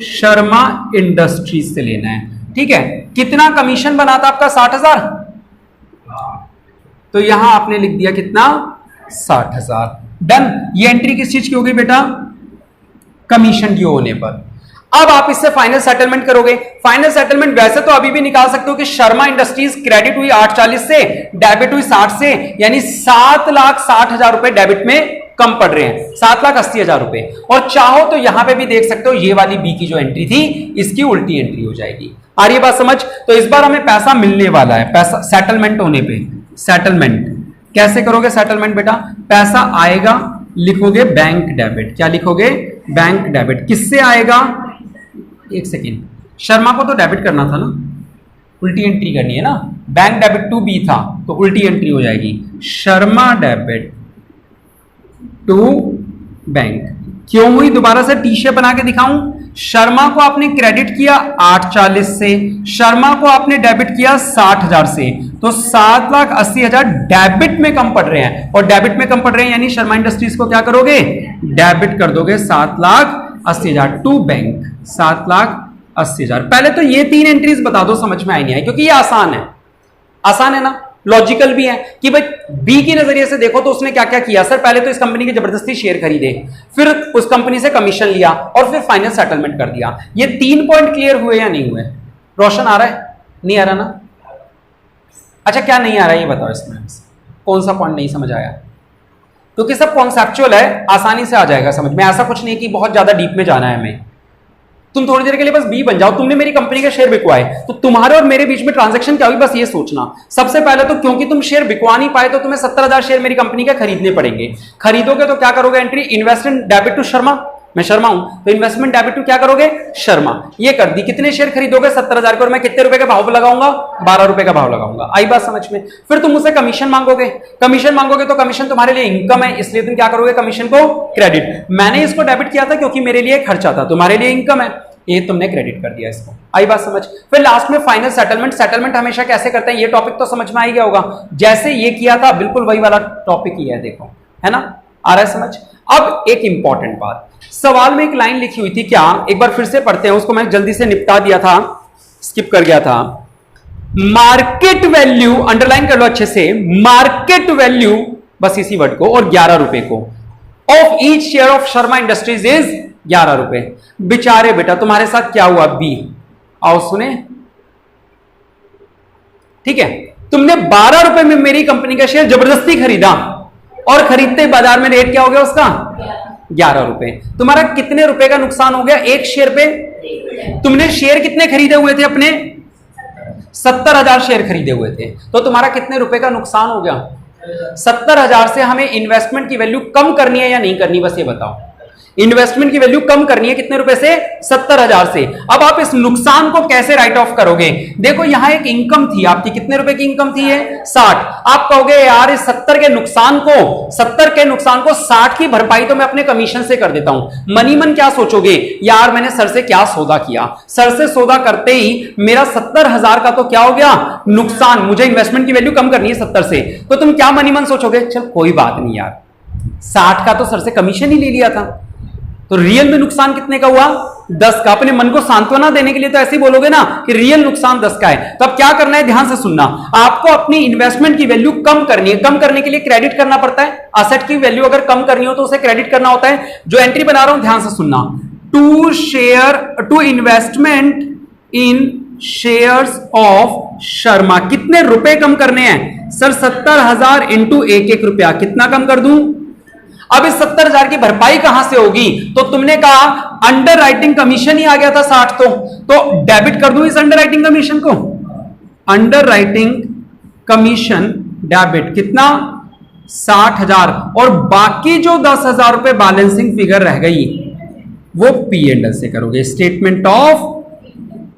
शर्मा इंडस्ट्रीज से लेना है, ठीक है। कितना कमीशन बना था आपका? 60,000। तो यहां आपने लिख दिया कितना? 60,000। डन। ये एंट्री किस चीज की होगी बेटा? कमीशन की होने पर। अब आप इससे फाइनल सेटलमेंट करोगे। फाइनल सेटलमेंट वैसे तो अभी भी निकाल सकते हो कि शर्मा इंडस्ट्रीज क्रेडिट हुई 840 से, डेबिट हुई 60 से, यानी 7,60,000 रुपए डेबिट में कम पड़ रहे हैं, 7,80,000 रुपए। और चाहो तो यहां पे भी देख सकते हो, ये वाली बी की जो एंट्री थी इसकी उल्टी एंट्री हो जाएगी। आ रही है बात समझ? तो इस बार हमें पैसा मिलने वाला है, पैसा सेटलमेंट होने पे। सेटलमेंट कैसे करोगे? सेटलमेंट बेटा पैसा आएगा, लिखोगे बैंक डेबिट। क्या लिखोगे? Bank debit. किससे आएगा? एक सेकेंड, शर्मा को तो डेबिट करना था ना, उल्टी एंट्री करनी है ना। बैंक डेबिट टू बी था तो उल्टी एंट्री हो जाएगी, शर्मा डेबिट टू बैंक। क्यों हुई? दोबारा से टी शेप बना के दिखाऊं। शर्मा को आपने क्रेडिट किया 840 से, शर्मा को आपने डेबिट किया 60,000 से, तो 7,80,000 डेबिट में कम पड़ रहे हैं। और डेबिट में कम पड़ रहे हैं यानी शर्मा इंडस्ट्रीज को क्या करोगे? डेबिट कर दोगे 7,80,000 टू बैंक, 7,80,000। पहले तो ये 3 एंट्रीज बता दो, समझ में आई नहीं आई, क्योंकि ये आसान है। आसान है ना, लॉजिकल भी है कि भाई बी की नजरिए से देखो तो उसने क्या क्या किया। सर पहले तो इस कंपनी के जबरदस्ती शेयर खरीदे, फिर उस कंपनी से कमीशन लिया, और फिर फाइनल सेटलमेंट कर दिया। ये 3 पॉइंट क्लियर हुए या नहीं हुए? रोशन आ रहा है? नहीं आ रहा ना? अच्छा क्या नहीं आ रहा है ये बताओ, इसमें कौन सा पॉइंट नहीं समझ आया? क्योंकि सब कॉन्सेप्चुअल है, आसानी से आ जाएगा समझ में। ऐसा कुछ नहीं कि बहुत ज्यादा डीप में जाना है हमें। तुम थोड़ी देर के लिए बस बी बन जाओ। तुमने मेरी कंपनी के शेयर बिकवाए, तो तुम्हारे और मेरे बीच में ट्रांजैक्शन क्या हुई बस ये सोचना। सबसे पहले तो क्योंकि तुम शेयर बिकवा नहीं पाए तो तुम्हें 70,000 शेयर मेरी कंपनी के खरीदने पड़ेंगे। खरीदोगे तो क्या करोगे? Entry investment debit to Sharma, मैं शर्मा हूं तो इन्वेस्टमेंट डेबिट टू क्या करोगे? शर्मा। ये कर दी। कितने शेयर खरीदोगे? 70,000 के, और मैं कितने रुपए का भाव लगाऊंगा? 12 रुपए का भाव लगाऊंगा। आई बात समझ में? फिर तुम मुझसे कमीशन मांगोगे। कमीशन मांगोगे तो कमीशन तुम्हारे लिए इनकम है, इसलिए तुम क्या करोगे? कमीशन को क्रेडिट। मैंने इसको डेबिट किया था क्योंकि मेरे लिए खर्चा था, तुम्हारे लिए इनकम है, ये तुमने क्रेडिट कर दिया इसको। आई बात समझ? फिर लास्ट में फाइनल सेटलमेंट। सेटलमेंट हमेशा कैसे करते हैं? ये टॉपिक तो समझ में आ गया होगा। जैसे ये किया था बिल्कुल वही वाला टॉपिक ही है, देखो, है ना? आ रहा है समझ? अब एक इंपॉर्टेंट बात, सवाल में एक लाइन लिखी हुई थी, क्या एक बार फिर से पढ़ते हैं, उसको मैं जल्दी से निपटा दिया था, स्किप कर गया था। मार्केट वैल्यू, अंडरलाइन कर लो अच्छे से, मार्केट वैल्यू, बस इसी वर्ड को, और 11 रुपए को, of each share of Sharma industries is 11 रुपए। बेचारे बेटा तुम्हारे साथ क्या हुआ? बी, आओ सुने, ठीक है। तुमने 12 रुपए में मेरी कंपनी का शेयर जबरदस्ती खरीदा, और खरीदते बाजार में रेट क्या हो गया उसका? 11 रुपए। तुम्हारा कितने रुपए का नुकसान हो गया एक शेयर पे? तुमने शेयर कितने खरीदे हुए थे अपने? 70,000 शेयर खरीदे हुए थे, तो तुम्हारा कितने रुपए का नुकसान हो गया? 70,000 से हमें इन्वेस्टमेंट की वैल्यू कम करनी है या नहीं करनी, बस ये बताओ। इन्वेस्टमेंट की वैल्यू कम करनी है कितने रुपए से? 70,000 से। अब आप इस नुकसान को कैसे राइट ऑफ करोगे? देखो यहां एक इनकम थी आपकी, कितने रुपए की इनकम थी? 60। आप कहोगे यार इस 70 के नुकसान को 60 की भरपाई तो मैं अपने कमीशन से कर देता हूं। मनी मन क्या सोचोगे? यार मैंने सर से क्या सौदा किया, सर से सौदा करते ही मेरा 70,000 का तो क्या हो गया? नुकसान। मुझे इन्वेस्टमेंट की वैल्यू कम करनी है 70 से, तो तुम क्या मनी मन सोचोगे? चल कोई बात नहीं यार, 60 का तो सर से कमीशन ही ले लिया था, तो रियल में नुकसान कितने का हुआ? 10 का। अपने मन को सांत्वना देने के लिए तो ऐसे ही बोलोगे ना कि रियल नुकसान 10 का है। तो अब क्या करना है, ध्यान से सुनना। आपको अपनी इन्वेस्टमेंट की वैल्यू कम करनी है। कम करने के लिए क्रेडिट करना पड़ता है। असेट की वैल्यू अगर कम करनी हो तो उसे क्रेडिट करना होता है। जो एंट्री बना रहा हूं ध्यान से सुनना, to investment in shares of Sharma. कितने रुपए कम करने हैं? सर 70,000 इंटू 1 रुपया। कितना कम कर दूं? अब इस 70,000 की भरपाई कहां से होगी? तो तुमने कहा अंडर राइटिंग कमीशन ही आ गया था 60, तो डेबिट कर दूं इस अंडर राइटिंग कमीशन को। अंडर राइटिंग कमीशन डेबिट कितना? 60,000, और बाकी जो 10,000 रुपए बैलेंसिंग फिगर रह गई वो पी एंड एल से करोगे, statement of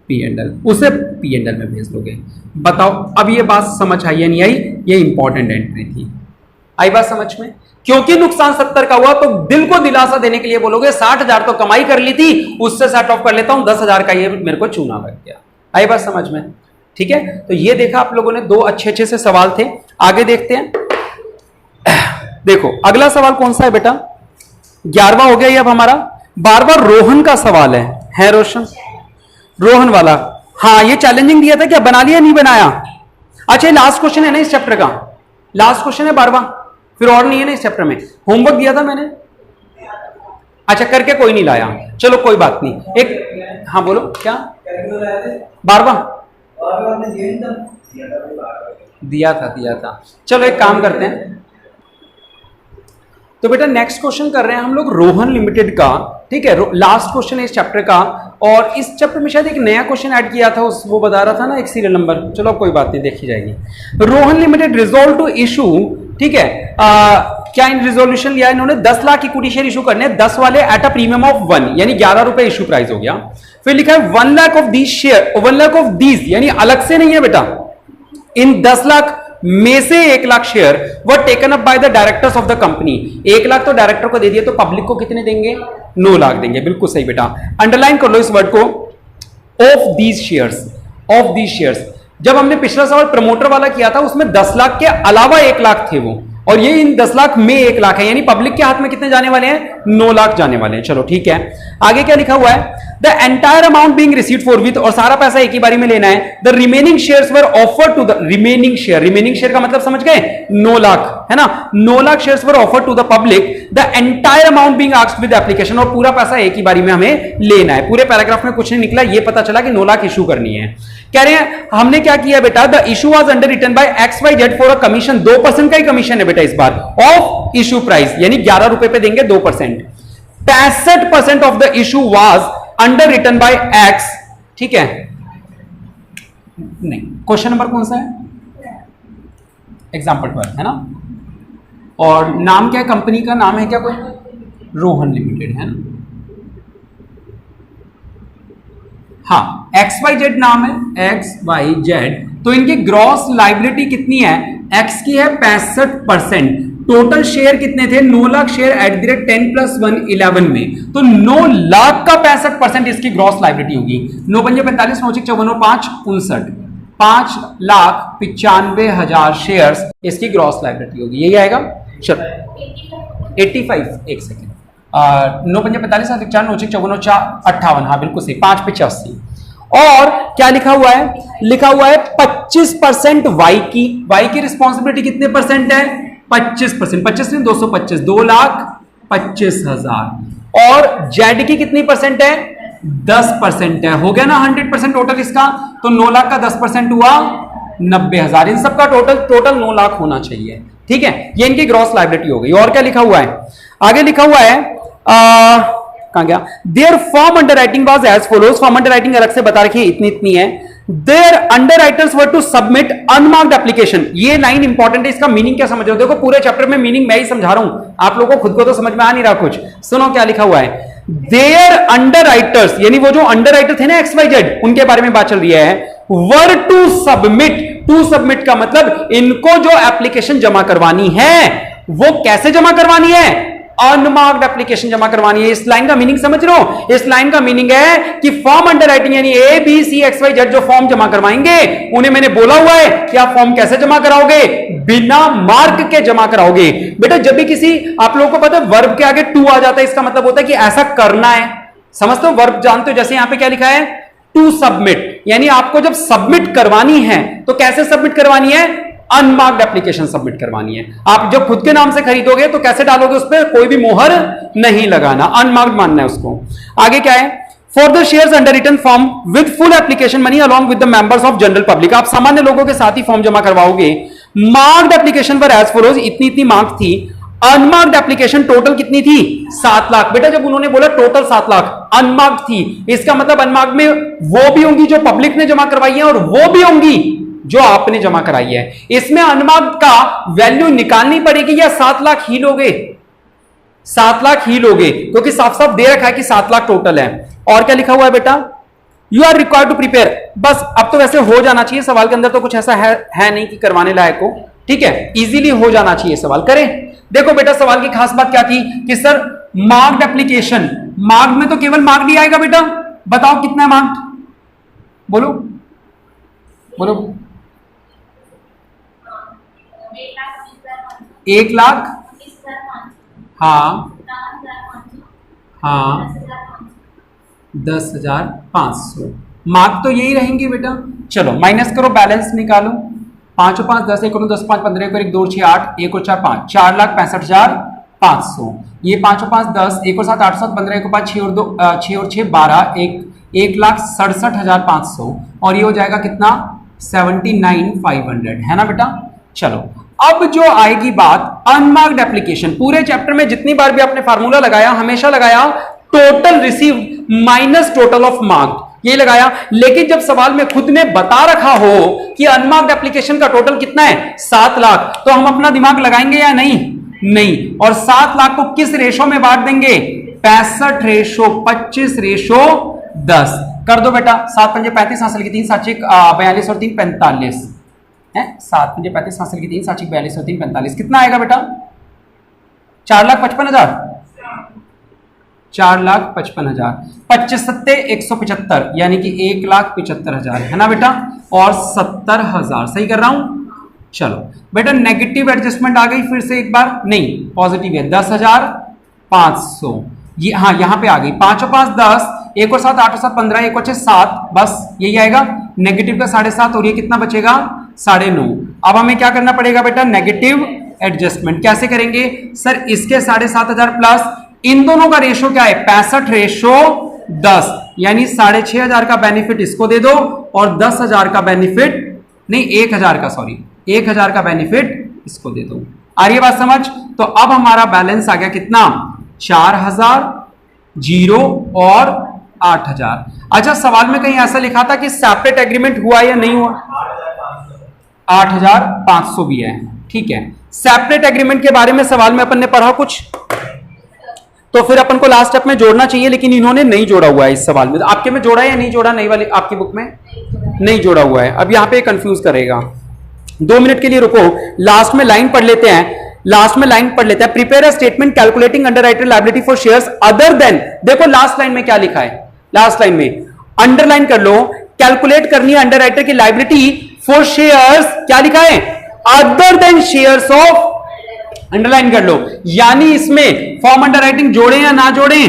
P and L, उसे पी एंड एल में भेज दोगे। बताओ अब ये बात समझ आई या नहीं आई? ये इंपॉर्टेंट एंट्री थी, आई बात समझ में? क्योंकि नुकसान 70 का हुआ तो दिल को दिलासा देने के लिए बोलोगे 60,000 तो कमाई कर ली थी, उससे सेट ऑफ कर लेता हूं, 10,000 का ये मेरे को चूना लग गया। आई बात समझ में? ठीक है, तो ये देखा आप लोगों ने, दो अच्छे अच्छे से सवाल थे। आगे देखते हैं। देखो अगला सवाल कौन सा है बेटा? 11वां हो गया ये अब हमारा। बार बार रोहन का सवाल है रोशन? रोहन वाला, हाँ ये चैलेंजिंग दिया था क्या? बना लिया नहीं बनाया? अच्छा लास्ट क्वेश्चन है ना इस चैप्टर का, लास्ट क्वेश्चन है 12वां, फिर और नहीं है ना इस चैप्टर में। होमवर्क दिया था मैंने, अच्छा करके कोई नहीं लाया, चलो कोई बात नहीं। एक हाँ बोलो क्या? 12वां दिया था। चलो एक काम करते हैं, तो बेटा नेक्स्ट क्वेश्चन कर रहे हैं हम लोग रोहन लिमिटेड का, ठीक है, लास्ट क्वेश्चन है इस चैप्टर का। और इस चैप्टर में शायद एक नया क्वेश्चन ऐड किया था, उस वो बता रहा था ना एक सीरियल नंबर, चलो कोई बात नहीं देखी जाएगी। Rohan limited resolved to issue, ठीक है, क्या इन रिजोल्यूशन लिया इन्होंने? 10 लाख इक्विटी शेयर इशू करने, 10 वाले एट अ प्रीमियम ऑफ 1, यानी 11 रुपए इशू प्राइस हो गया। फिर लिखा है 1 lakh of these share, 1 lakh of these यानी अलग से नहीं है बेटा, इन 10 लाख में से 1 lakh share were taken up by the directors of the company. 1 lakh तो डायरेक्टर को दे दिए, तो पब्लिक को कितने देंगे? 9 लाख देंगे। बिल्कुल सही बेटा, अंडरलाइन कर लो इस वर्ड को, of these shares, of these shares. जब हमने पिछला सवाल प्रमोटर वाला किया था उसमें 10 लाख के अलावा 1 लाख थे वो, और ये इन 10 लाख में 1 लाख है, यानी पब्लिक के हाथ में कितने जाने वाले हैं? 9 लाख जाने वाले हैं। चलो ठीक है, आगे क्या लिखा हुआ है? The entire amount being received forthwith, और सारा पैसा एक ही बारी में लेना है। The remaining shares were offered to the, remaining share का मतलब समझ गए? 9 लाख है ना, 9 lakh shares were offered to the public, the entire amount being asked with application, और पूरा पैसा एक ही बारी में हमें लेना है। पूरे पैराग्राफ में कुछ नहीं निकला, ये पता चला कि 9 लाख इशू करनी है। कह रहे हैं हमने क्या किया बेटा? The issue was underwritten by XYZ for a commission, 2% का ही कमीशन है बेटा इस बार, ऑफ इशू प्राइस, यानी 11 रुपए पे देंगे 2%। 65% of the issue was underwritten by X, ठीक है, नहीं क्वेश्चन नंबर कौन सा है? एग्जाम्पल 12 है ना, और नाम क्या है कंपनी का? नाम है क्या कोई? रोहन लिमिटेड है ना, हाँ XYZ नाम है, XYZ। तो इनकी ग्रॉस लाइबिलिटी कितनी है? X की है 65%, टोटल शेयर कितने थे? 9 lakh share at the rate 10 + 1 11 में, तो 9 लाख का 65% इसकी ग्रॉस लाइबिलिटी होगी। 9 पंजे 45, 9 6 54 और 5 59, 5,95,000 शेयर्स इसकी ग्रॉस लाइबिलिटी होगी, यही आएगा। चलो 85, एक सेकेंड, 9 पंजे 45, 7 4 9 6 54 4 58, हाँ बिल्कुल सही, 5 85। और क्या लिखा हुआ है? लिखा हुआ है 25% वाई की रिस्पॉन्सिबिलिटी कितने परसेंट है? 25%, 25 नहीं 225, 2,25,000। और जेड की कितनी परसेंट है? 10% है। हो गया ना 100% टोटल इसका, तो 9 लाख का 10% हुआ 90,000। इन सबका टोटल 9 लाख होना चाहिए, ठीक है, ये इनकी ग्रॉस लाइबिलिटी हो गई। और क्या लिखा हुआ है? आगे लिखा हुआ है कहां गया? There firm underwriting was as follows, firm underwriting अलग से बता रखी है, इतनी है। There underwriters were to submit unmarked application, ये लाइन इंपॉर्टेंट है, इसका मीनिंग क्या समझ रहे हो? देखो पूरे चैप्टर में मीनिंग मैं ही समझा रहा हूं, आप लोगों को खुद को तो समझ में आ नहीं रहा कुछ। सुनो क्या लिखा हुआ है? देयर अंडर राइटर्स, यानी वो जो अंडर राइटर थे ना XYZ, उनके बारे में बात चल रही है, वर टू सबमिट। टू सबमिट का मतलब इनको जो एप्लीकेशन जमा करवानी है वो कैसे जमा करवानी है? अनमार्क्ड एप्लीकेशन जमा करवानी है। इस लाइन का मीनिंग समझ रहे हो? इस लाइन का मीनिंग है कि फॉर्म अंडर राइटिंग यानी ABCXYZ जो फॉर्म जमा करवाएंगे उन्हें मैंने बोला हुआ है कि आप फॉर्म कैसे जमा कराओगे? बिना मार्क के जमा कराओगे। बेटा जब भी किसी, आप लोगों को पता है वर्ब के आगे टू आ जाता है, इसका मतलब होता है कि ऐसा करना है। समझते हो? वर्ब जानते हो? जैसे यहां पे क्या लिखा है? टू सबमिट, यानी आपको जब सबमिट करवानी है तो कैसे सबमिट करवानी है? अनमार्क्ड एप्लीकेशन सबमिट करवानी है। आप जब खुद के नाम से खरीदोगे तो कैसे डालोगे? उस पर कोई भी मोहर नहीं लगाना, अनमार्क्ड मानना है उसको। आगे क्या है? For the shares underwritten firm with full application money along with the members of general public, आप सामान्य लोगों के साथ ही फॉर्म जमा करवाओगे। मार्क्ड एप्लीकेशन पर एज फॉलोज, इतनी मार्क थी। अनमार्क्ड एप्लीकेशन टोटल कितनी थी? 7 लाख। बेटा जब उन्होंने बोला टोटल 7 लाख, अनमार्क्ड थी, इसका मतलब अनमार्क्ड में वो भी होंगी जो पब्लिक ने जमा करवाई है और वो भी होंगी जो आपने जमा कराई है। इसमें अनमार्क्ड का वैल्यू निकालनी पड़ेगी या 7 लाख ही लोगे? 7 लाख ही लोगे, क्योंकि साफ साफ दे रखा है कि 7 लाख टोटल है। और क्या लिखा हुआ है बेटा? You are required to prepare. बस अब तो वैसे हो जाना चाहिए, सवाल के अंदर तो कुछ ऐसा है नहीं कि करवाने लायक हो, ठीक है, इजीली हो जाना चाहिए सवाल। करें? देखो बेटा सवाल की खास बात क्या थी कि सर मार्क्ड एप्लीकेशन, मार्क्ड में तो केवल मार्क्ड ही आएगा बेटा, बताओ कितना है मार्क्ड? बोलो बोलो। 1 लाख, हाँ हाँ, 10,500 मार्क तो यही रहेंगे बेटा। चलो माइनस करो, बैलेंस निकालो। 5 और 5 10, 1 और 10 5, 15 और 1 2 6 8, 1 और 4 5, 4,65,500। ये 5 और 5 10, 1 और 7 8 7, 15 1 और 5 6 और 2 6 और 6 12, 1,67,500 और ये हो जाएगा कितना? 79,500, है ना बेटा। चलो अब जो आएगी बात अनमार्क्ड एप्लीकेशन, पूरे चैप्टर में जितनी बार भी आपने फार्मूला लगाया हमेशा लगाया total received minus total of marked, ये लगाया। लेकिन जब सवाल में खुद ने बता रखा हो कि अनमार्क्ड एप्लीकेशन का टोटल कितना है? 7 लाख, तो हम अपना दिमाग लगाएंगे या नहीं? नहीं। और 7 लाख को किस रेशो में बांट देंगे? 65 रेशो 25 रेशो 10 कर दो बेटा। 7 पंजे 35, हासिल की 3 7 42 और 3 45 है। 7 पंजे 35, हासिल की 3 7 42 और 3 45 कितना आएगा बेटा? 4,55,000, 4,55,000। 25 सत्ते 175 यानी कि 1,75,000 है ना बेटा। और 70,000 सही कर रहा हूं? चलो बेटा नेगेटिव एडजस्टमेंट आ गई फिर से एक बार, नहीं पॉजिटिव है, 10,500। ये हाँ यहां पे आ गई। 5 और 5 10, 1 और 7 8 और 7 15, 1 और 6 7, बस यही आएगा। नेगेटिव का 7.5 और ये कितना बचेगा? 9.5। अब हमें क्या करना पड़ेगा बेटा? Negative adjustment. कैसे करेंगे सर? इसके 7,500 प्लस इन दोनों का रेशो क्या है? 65 रेशो 10, यानी 6,500 का बेनिफिट इसको दे दो और 10,000 का बेनिफिट, नहीं 1,000 का, सॉरी 1,000 का बेनिफिट इसको दे दो। आ रही है बात समझ? तो अब हमारा बैलेंस आ गया कितना? 4,000, 0 और 8,000। अच्छा सवाल में कहीं ऐसा लिखा था कि सेपरेट एग्रीमेंट हुआ या नहीं हुआ? 8,500 भी है, ठीक है। सेपरेट एग्रीमेंट के बारे में सवाल में अपन ने पढ़ा कुछ, तो फिर अपन को लास्ट स्टेप में जोड़ना चाहिए, लेकिन इन्होंने नहीं जोड़ा हुआ है इस सवाल में। आपके में जोड़ा है या नहीं जोड़ा? नई वाली आपकी बुक में नहीं जोड़ा हुआ है। अब यहां पे कंफ्यूज करेगा। 2 मिनट के लिए रुको, लास्ट में लाइन पढ़ लेते हैं। लास्ट में लाइन पढ़ लेते हैं। Prepare a statement calculating underwriter liability for shares other than, देखो लास्ट लाइन में क्या लिखा है, लास्ट लाइन में अंडरलाइन कर लो। कैलकुलेट करनी है अंडरराइटर की लायबिलिटी फॉर शेयर्स, क्या लिखा है? Other than shares of, underline कर लो। यानी इसमें फॉर्म अंडरराइटिंग जोड़े या ना जोड़े?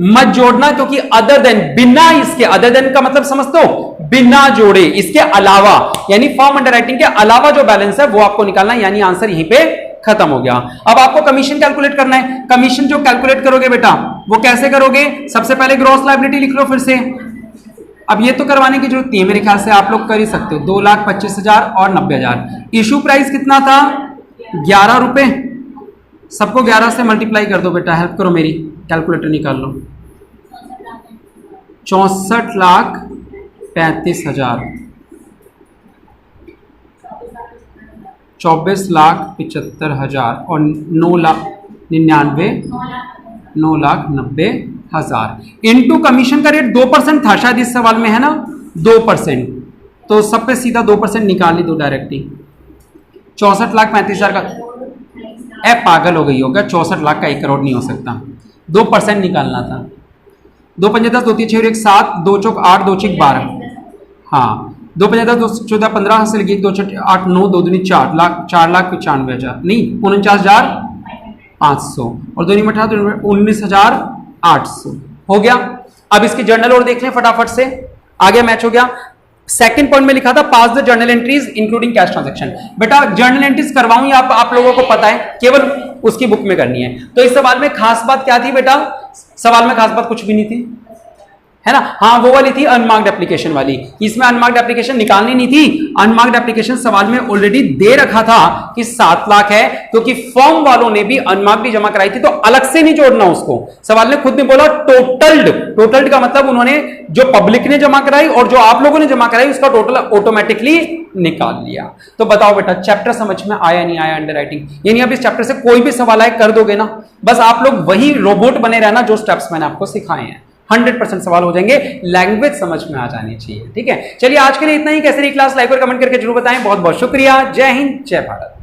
मत जोड़ना, क्योंकि अदर देन, बिना इसके, अदर देन का मतलब समझते हो? बिना जोड़े, इसके अलावा, यानी फॉर्म अंडरराइटिंग के अलावा जो बैलेंस है वो आपको निकालना है, यानी आंसर यहीं पे खत्म हो गया। अब आपको कमीशन कैलकुलेट करना है। कमीशन जो कैलकुलेट करोगे बेटा वो कैसे करोगे? सबसे पहले ग्रॉस लायबिलिटी लिख लो फिर से। अब ये तो करवाने की जरूरत नहीं है, मेरे ख्याल से आप लोग कर ही सकते हो। 2,25,000 और 90,000। इशू प्राइस कितना था? 11 रुपए। सबको 11 से मल्टीप्लाई कर दो बेटा, हेल्प करो मेरी, कैलकुलेटर निकाल लो। 64,35,000, 24,75,000 और 9,90,000 इंटू कमीशन का रेट 2% था शायद इस सवाल में, है ना? 2%, तो सब पे सीधा 2% निकाल ही दो डायरेक्टली। 64,35,000 का, ए पागल हो गई होगा, 64 लाख का 1 करोड़ नहीं हो सकता, 2% निकालना था। 2 पंजे 10, 2 3 6 1 7, 2 चौक 8, 2 6 12, हाँ 2 पंजे 10, 2 14 15, हासिल 1 2 6 8 9, 2 दूनी 4,95,000 नहीं 49,500 और 2 में 19,800 हो गया। अब इसके जर्नल और देख लें फटाफट से, आगे मैच हो गया। सेकंड पॉइंट में लिखा था pass the journal entries including cash transaction. बेटा जर्नल एंट्रीज करवाऊं या आप लोगों को पता है, केवल उसकी बुक में करनी है। तो इस सवाल में खास बात क्या थी बेटा? सवाल में खास बात कुछ भी नहीं थी, है ना। हाँ वो वाली थी अनमार्क्ड एप्लीकेशन वाली, इसमें अनमार्क्ड एप्लीकेशन निकालनी नहीं थी। अनमार्क्ड एप्लीकेशन सवाल में ऑलरेडी दे रखा था कि 7 लाख है, क्योंकि फॉर्म वालों ने भी अनमार्क्ड जमा कराई थी, तो अलग से नहीं जोड़ना उसको। सवाल ने खुद ने बोला टोटल्ड, टोटल्ड का मतलब उन्होंने जो पब्लिक ने जमा कराई और जो आप लोगों ने जमा कराई उसका टोटल ऑटोमेटिकली निकाल लिया। तो बताओ बेटा चैप्टर समझ में आया नहीं आया अंडर राइटिंग? यानी अब इस चैप्टर से कोई भी सवाल आए कर दोगे ना, बस आप लोग वही रोबोट बने रहना जो स्टेप्स मैंने आपको सिखाए हैं। 100% सवाल हो जाएंगे, लैंग्वेज समझ में आ जानी चाहिए। ठीक है, चलिए आज के लिए इतना ही। कैसे रही क्लास, लाइक और कमेंट करके जरूर बताएं। बहुत बहुत शुक्रिया। जय हिंद, जय भारत।